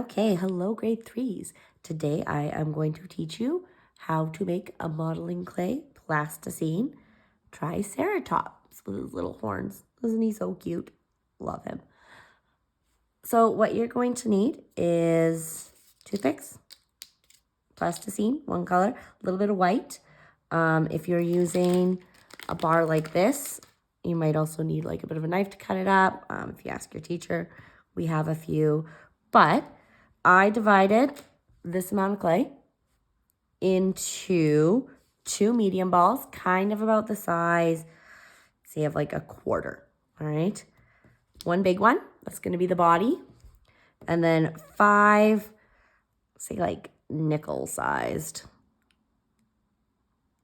Okay, hello grade threes. Today I am going to teach you how to make a modeling clay plasticine Triceratops with his little horns. Isn't he so cute? Love him. So what you're going to need is toothpicks, plasticine, one color, a little bit of white. If you're using a bar like this, you might also need like a bit of a knife to cut it up. If you ask your teacher, we have a few, but I divided this amount of clay into two medium balls, kind of about the size, say, of like a quarter, all right? One big one, that's gonna be the body, and then five, say like nickel-sized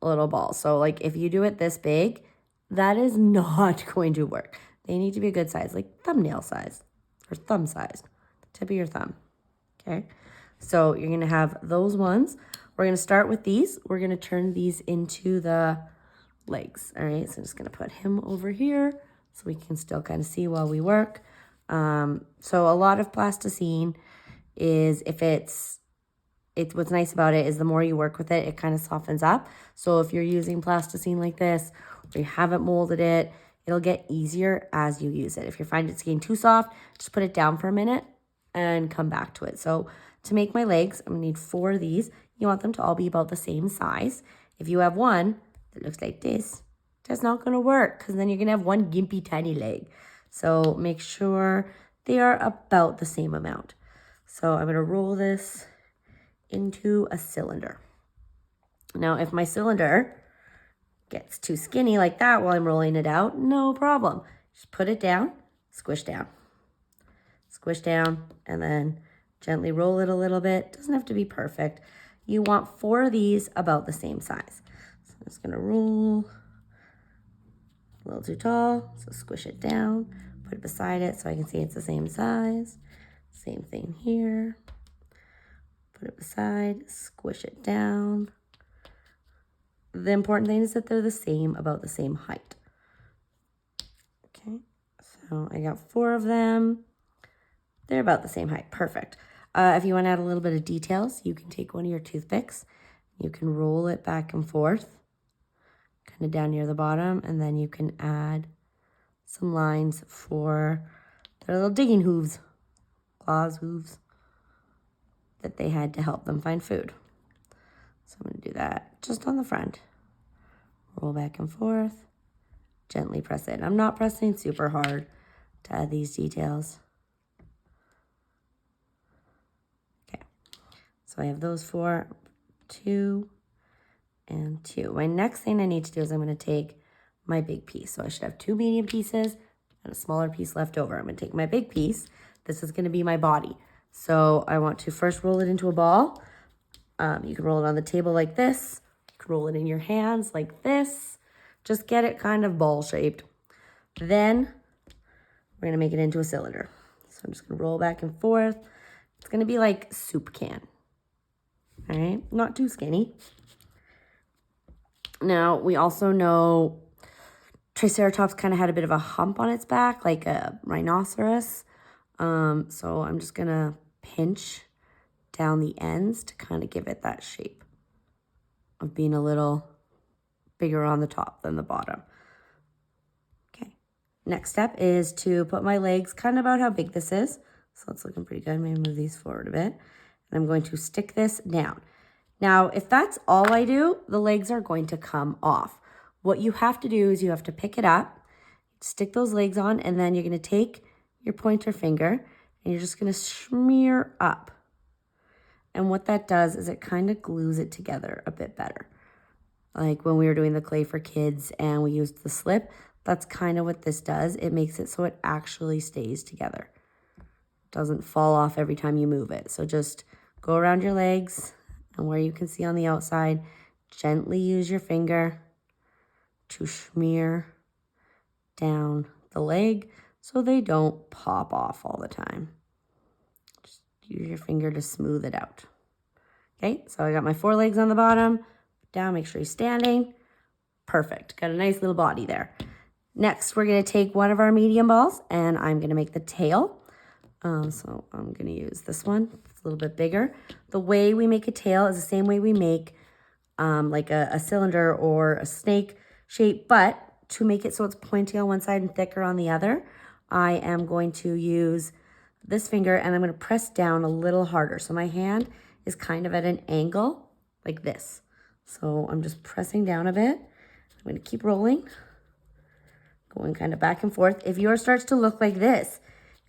little balls. So like if you do it this big, that is not going to work. They need to be a good size, like thumbnail size or thumb size, the tip of your thumb. Okay, so you're gonna have those ones. We're gonna start with these. We're gonna turn these into the legs. All right, so I'm just gonna put him over here so we can still kind of see while we work. So a lot of plasticine is, it's what's nice about it is the more you work with it, it kind of softens up. So if you're using plasticine like this, or you haven't molded it, it'll get easier as you use it. If you find it's getting too soft, just put it down for a minute and come back to it. So to make my legs, I'm gonna need 4 of these. You want them to all be about the same size. If you have one that looks like this, that's not gonna work because then you're gonna have one gimpy tiny leg. So make sure they are about the same amount. So I'm gonna roll this into a cylinder. Now, if my cylinder gets too skinny like that while I'm rolling it out, no problem. Just put it down, squish down, and then gently roll it a little bit. Doesn't have to be perfect. You want 4 of these about the same size. So I'm just gonna roll a little too tall, so squish it down, put it beside it so I can see it's the same size. Same thing here. Put it beside, squish it down. The important thing is that they're the same, about the same height. Okay, so I got 4 of them. They're about the same height, perfect. If you want to add a little bit of details, you can take one of your toothpicks, you can roll it back and forth, kind of down near the bottom, and then you can add some lines for their little digging hooves, claws, hooves, that they had to help them find food. So I'm going to do that just on the front. Roll back and forth, gently press it. I'm not pressing super hard to add these details. Okay, so I have those 4, 2, and 2. My next thing I need to do is I'm going to take my big piece. So I should have 2 medium pieces and a smaller piece left over. I'm going to take my big piece. This is going to be my body. So I want to first roll it into a ball. You can roll it on the table like this. You can roll it in your hands like this. Just get it kind of ball shaped. Then we're gonna make it into a cylinder. So I'm just gonna roll back and forth. It's gonna be like soup can. All right, not too skinny. Now we also know Triceratops kind of had a bit of a hump on its back, like a rhinoceros. So I'm just gonna pinch down the ends to kind of give it that shape of being a little bigger on the top than the bottom. Okay, next step is to put my legs kind of about how big this is. So it's looking pretty good. Maybe move these forward a bit. And I'm going to stick this down. Now, if that's all I do, the legs are going to come off. What you have to do is you have to pick it up, stick those legs on, and then you're going to take your pointer finger and you're just going to smear up. And what that does is it kind of glues it together a bit better. Like when we were doing the clay for kids and we used the slip, that's kind of what this does. It makes it so it actually stays together. It doesn't fall off every time you move it. So just go around your legs and where you can see on the outside, gently use your finger to smear down the leg so they don't pop off all the time. Just use your finger to smooth it out. Okay, so I got my 4 legs on the bottom. Down, make sure you're standing. Perfect, got a nice little body there. Next, we're gonna take one of our medium balls and I'm gonna make the tail. So I'm going to use this one. It's a little bit bigger. The way we make a tail is the same way we make like a cylinder or a snake shape, but to make it so it's pointy on one side and thicker on the other, I am going to use this finger and I'm going to press down a little harder. So my hand is kind of at an angle like this. So I'm just pressing down a bit. I'm going to keep rolling, going kind of back and forth. If yours starts to look like this,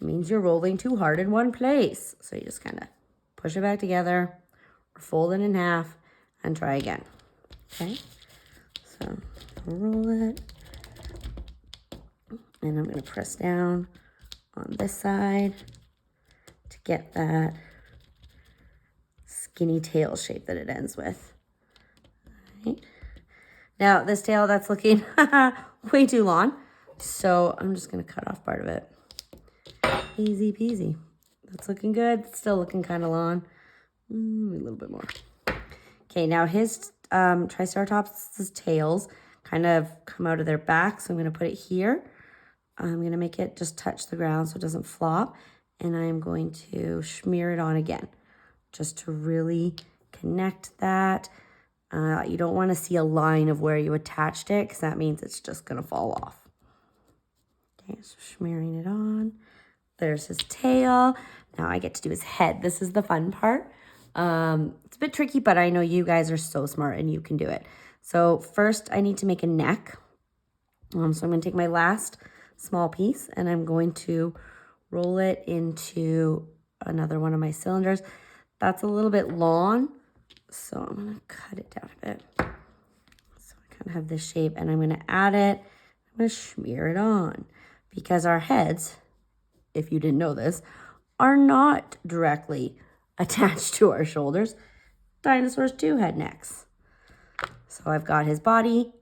it means you're rolling too hard in one place. So you just kind of push it back together or fold it in half and try again. Okay, so roll it. And I'm going to press down on this side to get that skinny tail shape that it ends with. All right. Now, this tail, that's looking way too long. So I'm just going to cut off part of it. Easy peasy. That's looking good. It's still looking kind of long. A little bit more. Okay, now his Triceratops' tails kind of come out of their back. So I'm going to put it here. I'm going to make it just touch the ground so it doesn't flop. And I'm going to smear it on again just to really connect that. You don't want to see a line of where you attached it because that means it's just going to fall off. Okay, so smearing it on. There's his tail. Now I get to do his head. This is the fun part. It's a bit tricky, but I know you guys are so smart and you can do it. So first I need to make a neck. So I'm going to take my last small piece and I'm going to roll it into another one of my cylinders. That's a little bit long, so I'm going to cut it down a bit. So I kind of have this shape and I'm going to add it. I'm going to smear it on because our heads, if you didn't know this, are not directly attached to our shoulders. Dinosaurs too had necks. So I've got his body,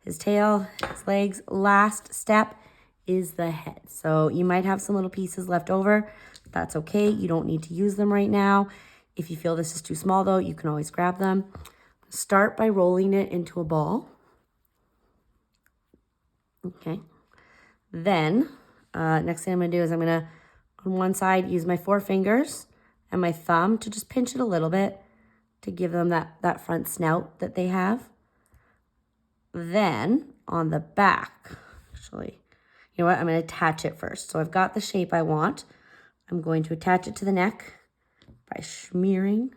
his tail, his legs. Last step is the head. So you might have some little pieces left over. That's okay. You don't need to use them right now. If you feel this is too small though, you can always grab them. Start by rolling it into a ball. Okay. Then, next thing I'm going to do is I'm going to, on one side, use my 4 fingers and my thumb to just pinch it a little bit to give them that front snout that they have. Then, on the back, actually, you know what? I'm going to attach it first. So I've got the shape I want. I'm going to attach it to the neck by smearing,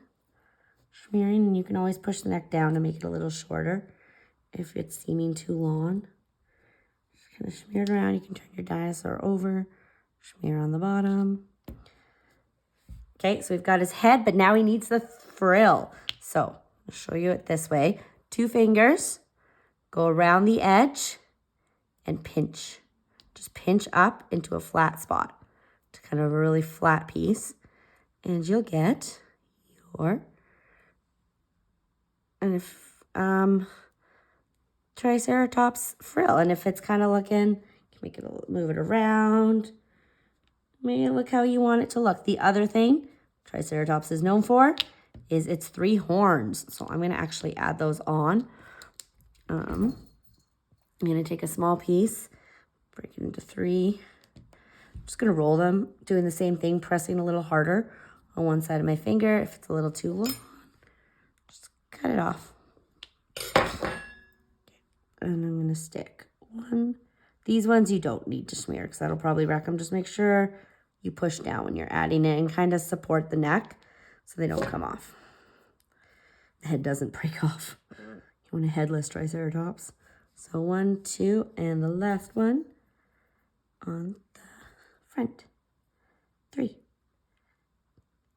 and you can always push the neck down to make it a little shorter if it's seeming too long. Just kind of smear it around. You can turn your dinosaur over, smear on the bottom. Okay, so we've got his head, but now he needs the frill. So I'll show you it this way. 2 fingers, go around the edge and pinch. Just pinch up into a flat spot to kind of a really flat piece. And you'll get your, and if Triceratops frill. And if it's kind of looking, you can make it, move it around. Make it look how you want it to look. The other thing Triceratops is known for is its 3 horns. So I'm going to actually add those on. I'm going to take a small piece, break it into 3. I'm just going to roll them, doing the same thing, pressing a little harder on one side of my finger. If it's a little too long, just cut it off. And I'm going to stick 1. These ones you don't need to smear because that'll probably wreck them. Just make sure you push down when you're adding it and kind of support the neck so they don't come off. The head doesn't break off. You want a headless Triceratops. So 1, 2, and the last one on the front. 3.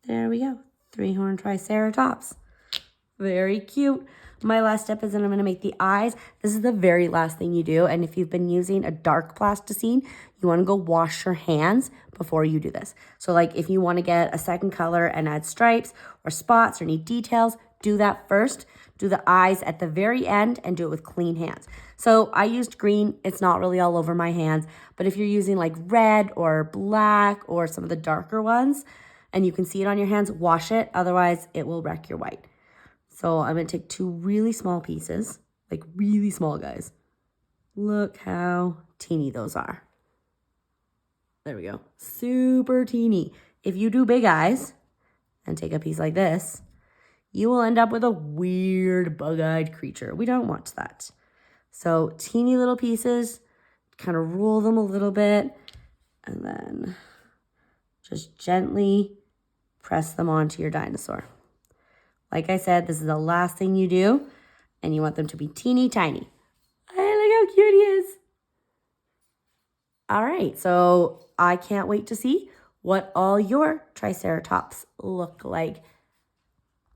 There we go. 3-horned Triceratops. Very cute. My last step is that I'm going to make the eyes. This is the very last thing you do. And if you've been using a dark plasticine, you want to go wash your hands before you do this. So like if you want to get a second color and add stripes or spots or need details, do that first. Do the eyes at the very end and do it with clean hands. So I used green. It's not really all over my hands. But if you're using like red or black or some of the darker ones and you can see it on your hands, wash it. Otherwise, it will wreck your white. So I'm going to take 2 really small pieces, like really small guys. Look how teeny those are. There we go. Super teeny. If you do big eyes and take a piece like this, you will end up with a weird bug-eyed creature. We don't want that. So teeny little pieces, kind of roll them a little bit, and then just gently press them onto your dinosaur. Like I said, this is the last thing you do, and you want them to be teeny tiny. Hey, look how cute he is. All right, so I can't wait to see what all your Triceratops look like.